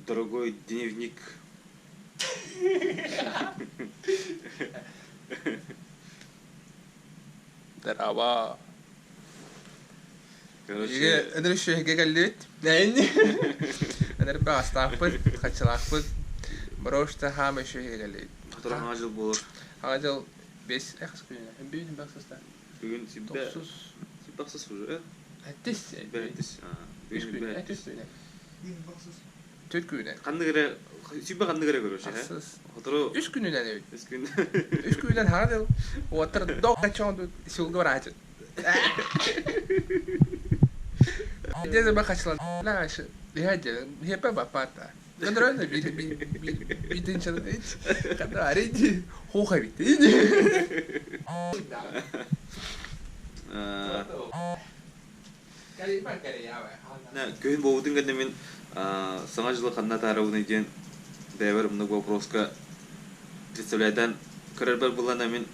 дорогой дневник. Здорово. Короче, أنا مش هيك قلت لأني أنا ربع أستعبد خدش العقبد بروش تها مش هيك قلت هتروح عاجل بور. هذا بس أخس كلنا بيجي بخصص تاني Bugün Sibbe تخصص Sibbe soru. هتس Bertis. Bugün bertis. Türk günü. Kandı göre Sibbe kandı göre görüyor şey. Hassas. Hatırı 3 gününden evet. eskün. 3 gününden hadi. O atar dog kaçan şulga var acı. Diye bak kaçlan. La şu. Hadi. Hep bapata. Kadar öyle bir dinçalı değil. Kadar araydı. Hoha bitti. Kali kali ya. На көн боудың гэнэ мен саңа жылы ханна тарауны ден бәвер много вопроска представляйдан көрөр булана мен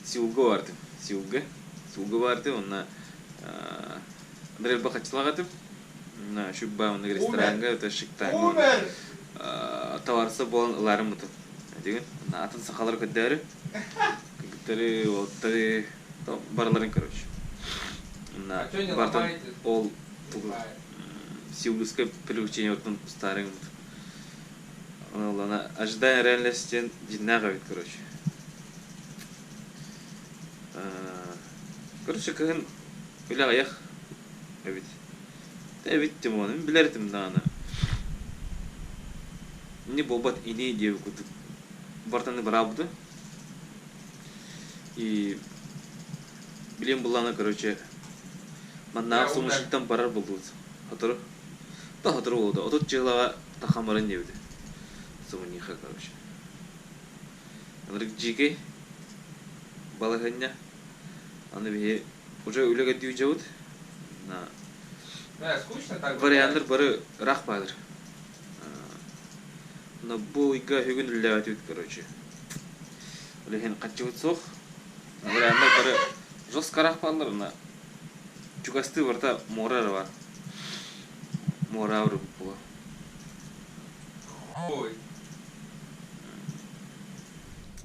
сиуга барды онна андре бахачлагатып на шубба онна ресторанга өтө шыктан товарсы болон ыларым мытып деген атын сакалар көдөрү кыгыттары оттары барларын короче на бартон ол сиулюское приучение вот там старым. Она ожидая реальности динага ведь, короче. Короче, как уляга ях, ведь. Да ведь Тимон, билетим да она. Не бобат и не девку, бартаны брабды. И билем была она, короче. Манна сумашиктан барар болду. Hatırı. Da hatırı oldu. Otot cığlağa taxamarın devdi. Сумниха, короче. Анрик жиге балаханья. Аны бе уже үлеге дүйжәүд. На. Да, скучно так. Вариантлар бары рах бадыр. На бу ига хөгүн үлләвәт, короче. Үлеген качып соқ. Вариантлар бары жосткарак балдар на. Чугасты варта морар бар. Моравры было. Ой.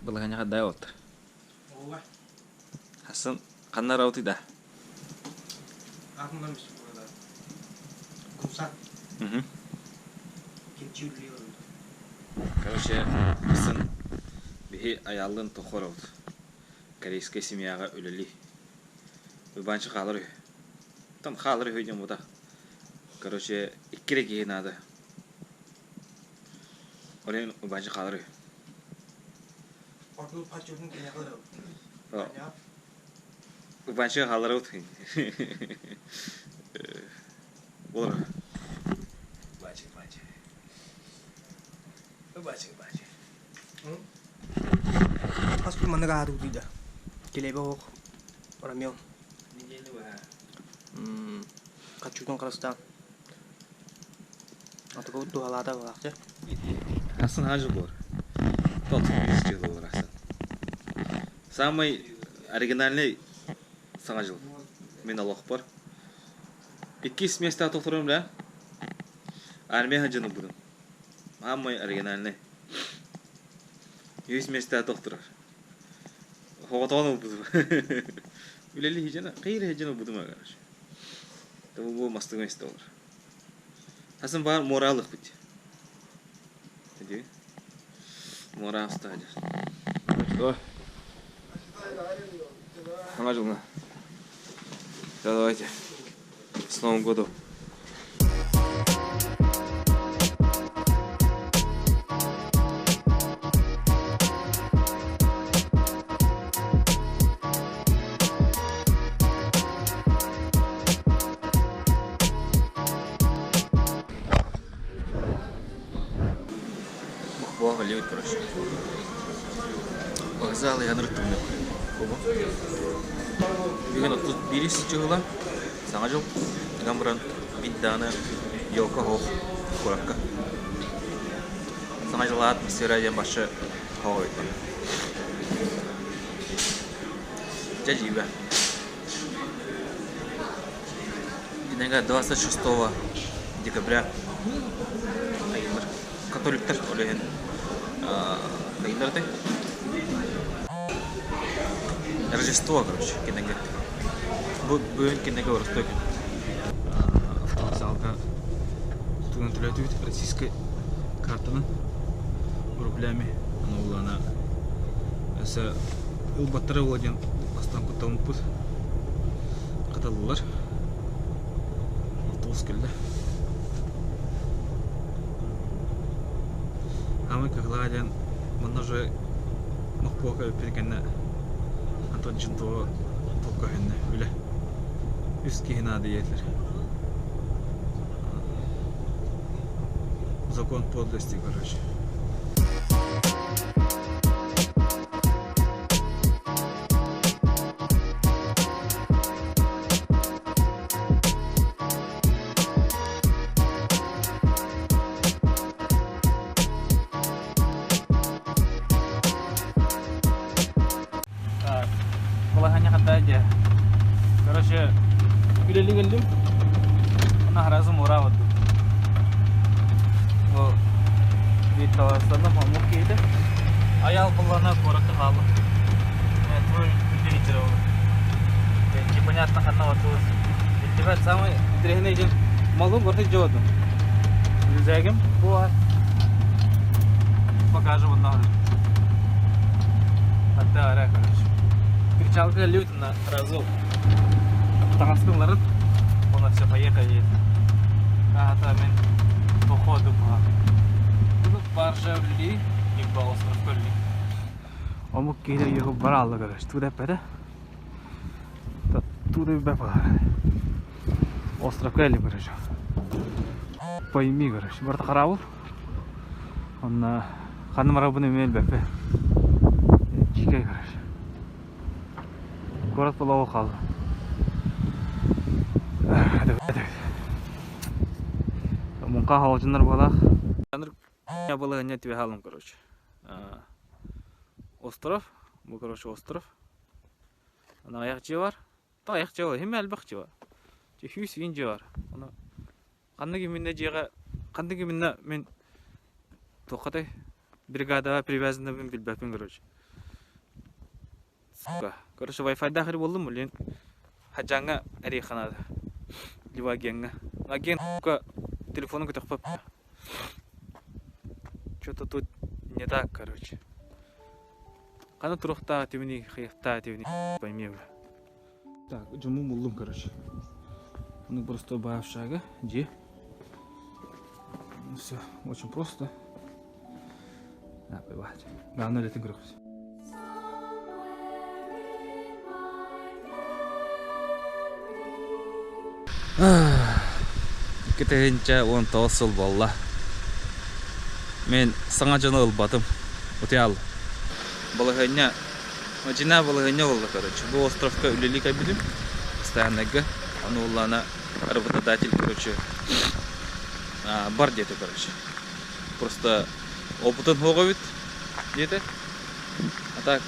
Балаганя хадай отыр. Ова. Хасан канар ауты да. Артынан биш burada. Kumsak. Kimchi ürüyor. Короче, Хасан бихи аялын тохор ауты. Корейская семьяга өлели. Убанчы қалыр. Там қалыр өйден бұда. Короче, иккере кейін ады. Олен убанчы қалыр. Ortalık paçorun kene kadar. Убанчы қалыр ауты. Olur. Бачы. Aslında mana garu tidak. Kelebe ok. Oramıyor. Kaçırdan karastan. Atı kod duhalada var ya. Hasan hacı olur. Тот жыл olur Hasan. Самый оригинальный саңа жыл. Мен аллах бар. 2 места толтырым да. Армия хажыны будым. Самый оригинальный. 100 места толтырар. Хоготону будым. Үлели хижана, кайыр хижана будым агаш. Табу бу мастык места olur. Hasan бар моралык бит. Иди. Морал стадия. Что? Хамажулна. Давайте. С Новым годом. Бога левит, короче. Вокзалы я нырттым. Бүгін 31 жылы саңа жыл гамбран бидданы елка хоқ көракка. Саңа жылы атмосфера ден башы хоқ өйтті. Жажибе. Динега 26 декабря. Айыныр. католиктер олеген кайдарды Рождество, короче, кинеге. Бүгін кинеге орыстой кен. Автовокзалға туған төлөтіп российской картаны рублями. Аны улана әсі ұлбаттары оладен астан күтталынып бұд. Қаталылар. Автобус келді. Амы кағыладен мұнна жой мұқпуаға өппергенне Антон жынтуға топқа хенне үлі үст кейін ады етлер. Закон подлости, короче. Hanya kata aja. Короче, geldim. Ona razı mora oldu. O bir tavasında pamuk yedi. Ayal bulana koraktı halı. Evet, bu bir içeri oldu. Непонятно одна вот. Ребят, самый древний день малым город животным. Зайгем, вот. Покажу вот на. Отда, короче. Кричалка лют на разу. Танцпыларын. Она все поехали. А там по ходу по. Тут баржа вли и по остров Кольли. Омук кейде его баралла, короче. Туда педа. Туда бепа. Остров Кольли, короче. Пойми, короче. Барта харабыл. Он ханым рабыны мел бепе. Чикай, короче. Город полового хала. Мунка халжындар балах. Я было гонять тебе халом, короче. Остров. Bu, короче, остров. Ана аяқ жевар. Та аяқ жевар. Хеме әлбақ жевар. Хүйс вин жевар. Қандығы минне жеға. Қандығы минне мен тоқадай бригадава привязаны мен білбәппен, короче. Короче, Wi-Fi дахыр болдым, лен хаджаңа әрейханады. Лива агенға. Аген телефону көтіқпап. Что-то тут не так, короче. Қаны тұрықта тевіне, қиықта тевіне, поймеу. Так, жуму болдым, короче. Он просто баав шага, же. Все, очень просто. Бывает. Главное, летим грохнуть. Кетенче он тосыл болла. Мен саңа жана ылбатым. Утял. Балыгыня. Мажина балыгыня болла, короче. Бу островка үлели кабилим. Постоянныга. Аны улана работодатель, короче. Бар дети, короче. Просто опытын хоға бит. Дети. А так,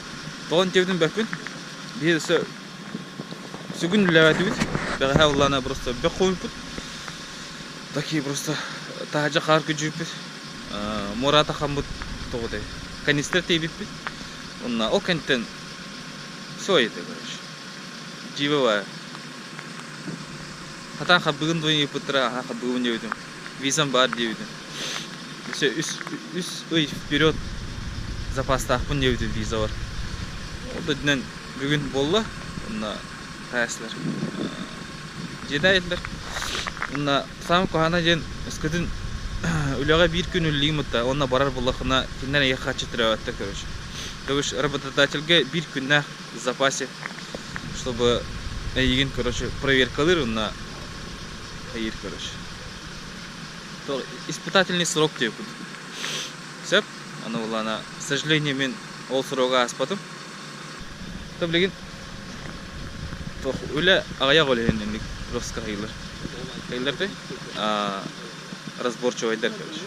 тоғын тевден бәкпін. Бейді сүгін үләвәті бит. Бәғә улана просто бәк қойып бит. Такие просто тахажа қарқы жүріп бит. Мората қамбыт тоғыдай. Канистер тейбіп бит. Онна о кәнттен все еді, короче. Живывая. Хатан қабығын дойын епітіра, қабығын еудім. Визам бар деудім. Все, ой, вперед запас тақпын деудім виза бар. Олды дінен бүгін болла. Онна таясылар. Жеда еділер. Онна самы қоғана жен үскідің үліға бір күн үлігім ұтта. Онна барар болақына кеннен еқа қачытыра өтті, короче. То есть работодательге бір күнна в запасе, чтобы еген, короче, проверкалыр на егер, короче. То испытательный срок деп. Все, аны улана, к сожалению, мен ол сроға аспадым. То білген, то өлі ағая қолегеннен росқа қайлар. Қайлар да разборчу айдар, короче.